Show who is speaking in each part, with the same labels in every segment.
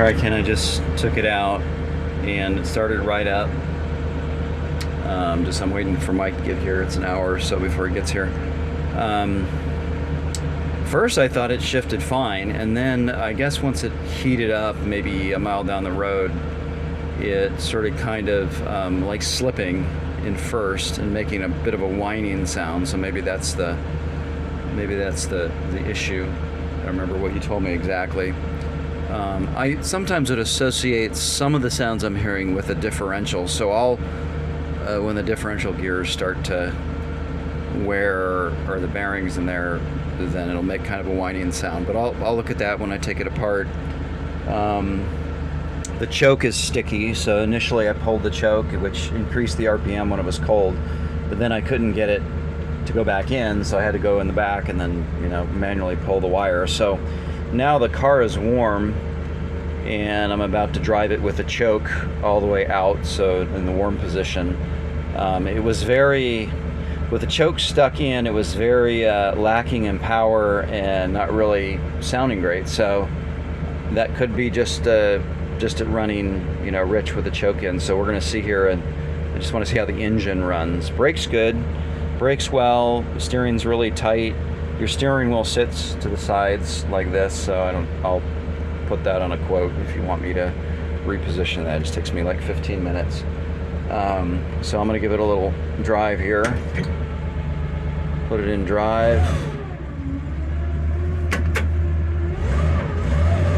Speaker 1: Alright, Ken, I just took it out and it started right up. I'm waiting for Mike to get here. It's an hour or so before he gets here. First I thought it shifted fine, and then I guess once it heated up maybe a mile down the road, it started kind of like slipping in first and making a bit of a whining sound. So maybe that's the issue. I don't remember what you told me exactly. I sometimes would associate some of the sounds I'm hearing with a differential. So I'll when the differential gears start to wear, or the bearings in there, then it'll make kind of a whining sound. But I'll look at that when I take it apart. The choke is sticky, so initially I pulled the choke, which increased the RPM when it was cold, but then I couldn't get it to go back in, so I had to go in the back and then manually pull the wire. So now the car is warm and I'm about to drive it with the choke all the way out, so in the warm position. It was with the choke stuck in, it was very lacking in power and not really sounding great. So that could be just it running rich with the choke in. So we're going to see here, and I just want to see how the engine runs. Brakes good, brakes well, steering's really tight. Your steering wheel sits to the sides like this, so I'll put that on a quote if you want me to reposition that. It just takes me like 15 minutes. So I'm going to give it a little drive here. Put it in drive.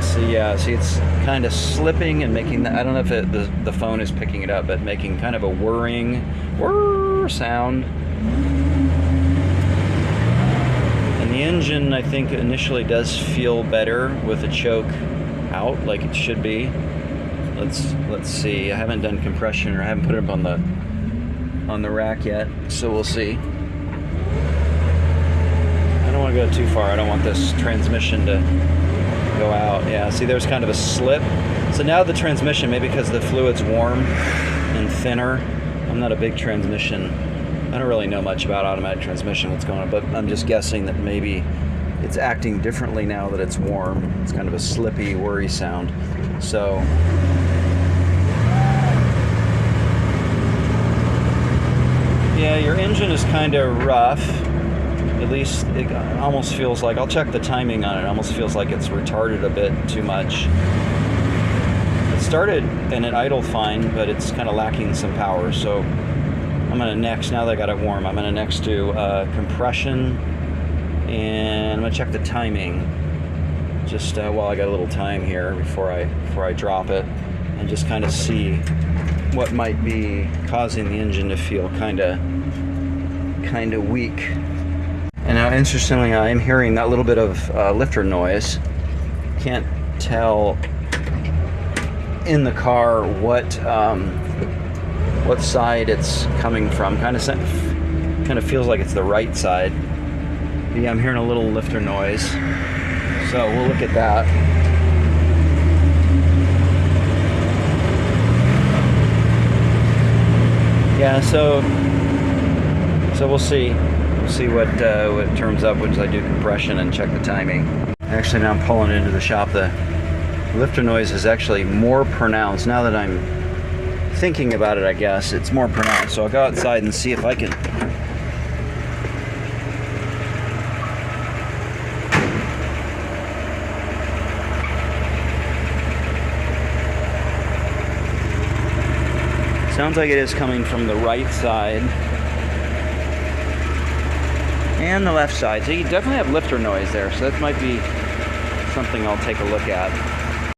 Speaker 1: See it's kind of slipping and making I don't know if the phone is picking it up, but making kind of a whirring sound. And the engine, I think, initially does feel better with the choke out, like it should be. Let's see. I haven't done compression, or I haven't put it up on the rack yet, so we'll see. I don't want to go too far. I don't want this transmission to go out. Yeah, see, there's kind of a slip. So now the transmission, maybe because the fluid's warm and thinner. I'm not a big transmission. I don't really know much about automatic transmission, what's going on, but I'm just guessing that maybe it's acting differently now that it's warm. It's kind of a slippy, worry sound. So yeah, your engine is kind of rough. At least it almost feels like, I'll check the timing on it, it almost feels like it's retarded a bit too much. It started and it idled fine, but it's kind of lacking some power. So I'm going to next, now that I got it warm, I'm going to next do compression, and I'm going to check the timing just while I got a little time here before I drop it, and just kind of see what might be causing the engine to feel kind of weak. And now, interestingly, I'm hearing that little bit of lifter noise. Can't tell in the car what side it's coming from. Kind of feels like it's the right side. But yeah, I'm hearing a little lifter noise. So we'll look at that. Yeah, so we'll see. We'll see what turns up once I do compression and check the timing. Actually, now I'm pulling into the shop. The lifter noise is actually more pronounced. Now that I'm thinking about it, I guess, it's more pronounced. So I'll go outside and see if I can... Sounds like it is coming from the right side and the left side. So you definitely have lifter noise there. So that might be something I'll take a look at.